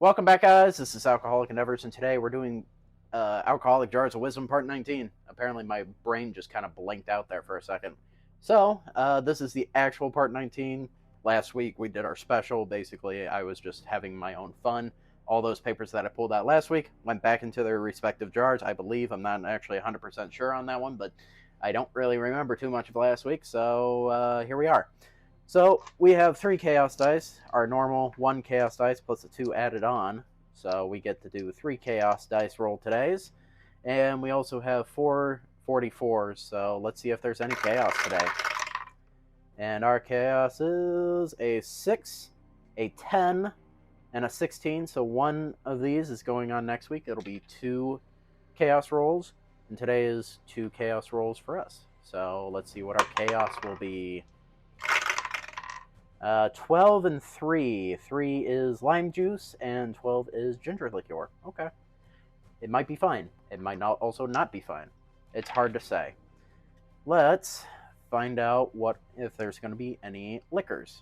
Welcome back, guys. This is Alcoholic Endeavors, and today we're doing Alcoholic Jars of Wisdom Part 19. Apparently, my brain just kind of blinked out there for a second. So, this is the actual Part 19. Last week, we did our special. Basically, I was just having my own fun. All those papers that I pulled out last week went back into their respective jars, I believe. I'm not actually 100% sure on that one, but I don't really remember too much of last week, so here we are. So we have 3 chaos dice, our normal 1 chaos dice plus the 2 added on. So we get to do 3 chaos dice roll todays. And we also have 4 44s, so let's see if there's any chaos today. And our chaos is a 6, a 10, and a 16. So one of these is going on next week. It'll be 2 chaos rolls. And today is 2 chaos rolls for us. So let's see what our chaos will be. 12 and 3. 3 is lime juice, and 12 is ginger liqueur. Okay. It might be fine. It might not also not be fine. It's hard to say. Let's find out if there's going to be any liquors.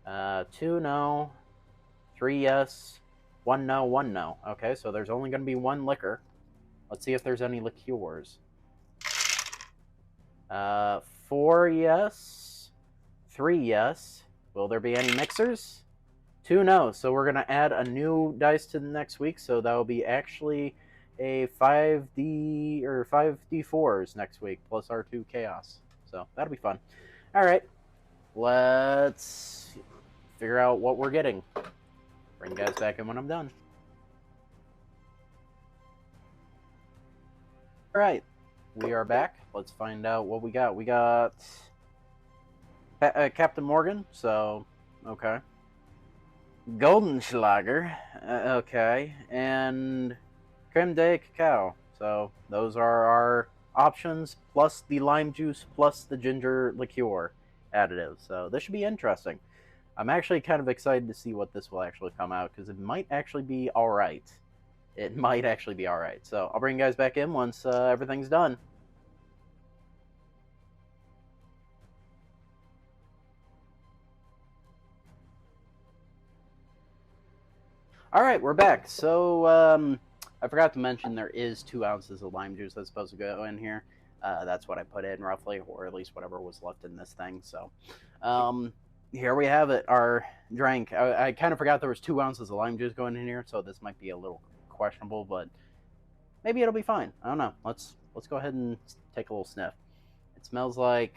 2 no. 3 yes. 1 no, 1 no. Okay, so there's only going to be 1 liquor. Let's see if there's any liqueurs. 4 yes, 3 yes. Will there be any mixers? 2 no. So we're going to add a new dice to the next week. So that will be actually a 5D or 5D4s next week plus our 2 chaos. So that'll be fun. All right. Let's figure out what we're getting. Bring you guys back in when I'm done. All right. We are back. Let's find out what we got. We got Captain Morgan, so, okay. Goldenschlager, okay. And Creme de Cacao. So, those are our options, plus the lime juice, plus the ginger liqueur additive. So, this should be interesting. I'm actually kind of excited to see what this will actually come out, because it might actually be alright. It might actually be alright. So, I'll bring you guys back in once everything's done. Alright, we're back. So, I forgot to mention there is 2 ounces of lime juice that's supposed to go in here. That's what I put in, roughly, or at least whatever was left in this thing. So, here we have it, our drink. I kind of forgot there was 2 ounces of lime juice going in here, so this might be a little questionable, but maybe it'll be fine. I don't know. Let's go ahead and take a little sniff. It smells like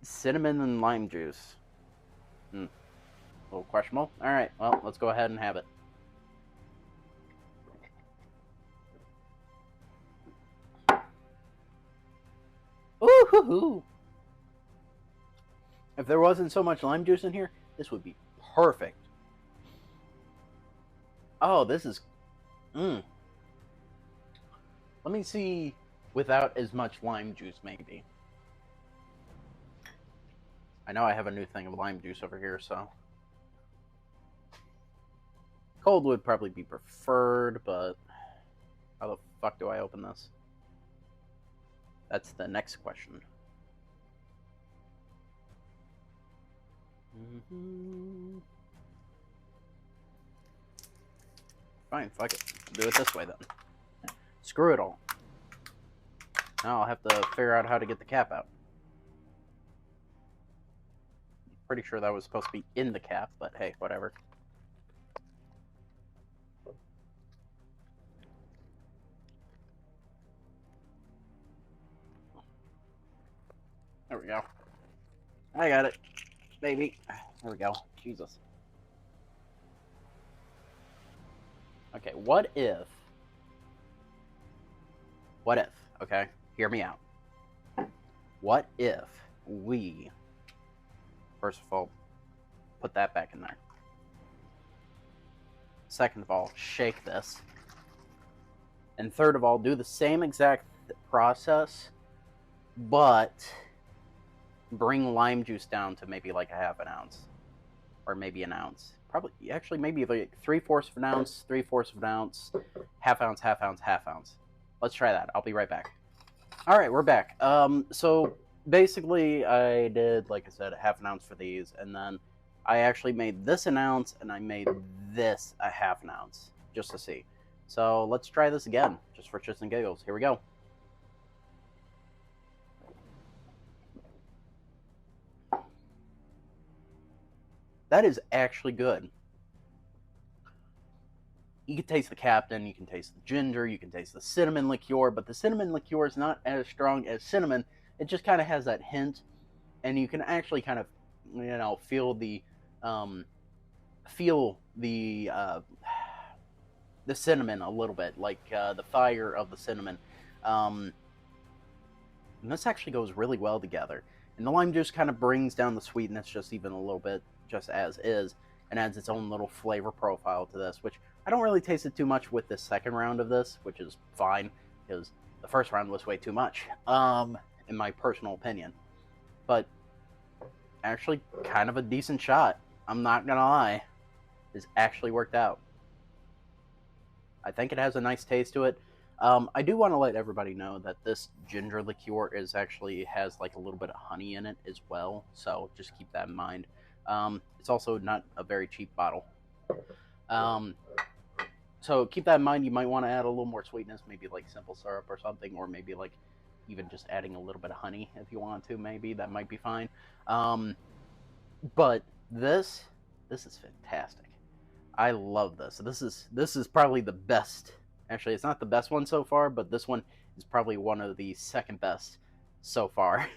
cinnamon and lime juice. A little questionable. All right, well, let's go ahead and have it. Ooh-hoo-hoo. If there wasn't so much lime juice in here, this would be perfect. Oh, this is... Let me see without as much lime juice, maybe. I know I have a new thing of lime juice over here, so... Cold would probably be preferred, but how the fuck do I open this? That's the next question. Fine, fuck it. I'll do it this way then. Screw it all. Now I'll have to figure out how to get the cap out. Pretty sure that was supposed to be in the cap, but hey, whatever. There we go. I got it. Baby. There we go. Jesus. Okay, what if... okay, hear me out. What if we... First of all, put that back in there. Second of all, shake this. And third of all, do the same exact process, but... bring lime juice down to maybe like a half an ounce. Or maybe an ounce. Probably, actually, maybe like 3/4 of an ounce, 3/4 of an ounce, half ounce, half ounce, half ounce. Let's try that. I'll be right back. Alright, we're back. So, basically, I did, like I said, half an ounce for these, and then I actually made this an ounce, and I made this a half an ounce, just to see. So let's try this again, just for shits and giggles. Here we go. That is actually good. You can taste the Captain, you can taste the ginger, you can taste the cinnamon liqueur, but the cinnamon liqueur is not as strong as cinnamon. It just kind of has that hint, and you can actually kind of, um, feel the cinnamon a little bit, like the fire of the cinnamon. Um, and this actually goes really well together. And the lime juice kind of brings down the sweetness just even a little bit, just as is, and adds its own little flavor profile to this, which I don't really taste it too much with this second round of this, which is fine, because the first round was way too much, in my personal opinion. But actually, kind of a decent shot. I'm not gonna lie. It's actually worked out. I think it has a nice taste to it. I do want to let everybody know that this ginger liqueur has like a little bit of honey in it as well, so just keep that in mind. It's also not a very cheap bottle. Um, so keep that in mind. You might want to add a little more sweetness, maybe like simple syrup or something, or maybe like even just adding a little bit of honey if you want to. Maybe that might be fine. Um, but this is fantastic. I love this. This is probably the best. Actually, it's not the best one so far, but this one is probably one of the second best so far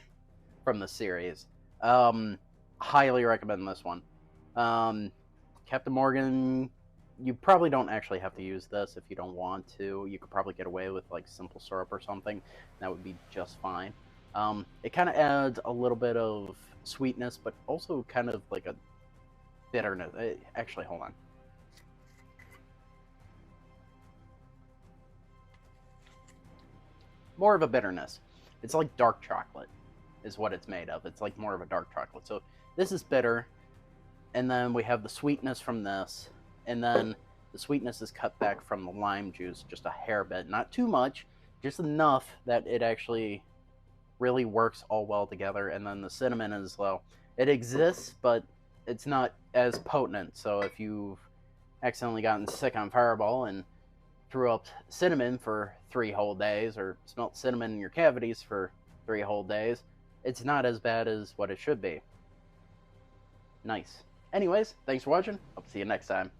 from the series. Um, highly recommend this one. Um, Captain Morgan, you probably don't actually have to use this if you don't want to. You could probably get away with like simple syrup or something. That would be just fine. It kind of adds a little bit of sweetness, but also kind of like a bitterness. Actually, hold on. More of a bitterness. It's like dark chocolate, is what it's made of. It's like more of a dark chocolate. So this is bitter, and then we have the sweetness from this, and then the sweetness is cut back from the lime juice just a hair bit, not too much, just enough that it actually really works all well together. And then the cinnamon as well. It exists, but it's not as potent. So if you've accidentally gotten sick on Fireball and threw up cinnamon for 3 whole days, or smelt cinnamon in your cavities for 3 whole days, it's not as bad as what it should be. Nice. Anyways, thanks for watching. Hope to see you next time.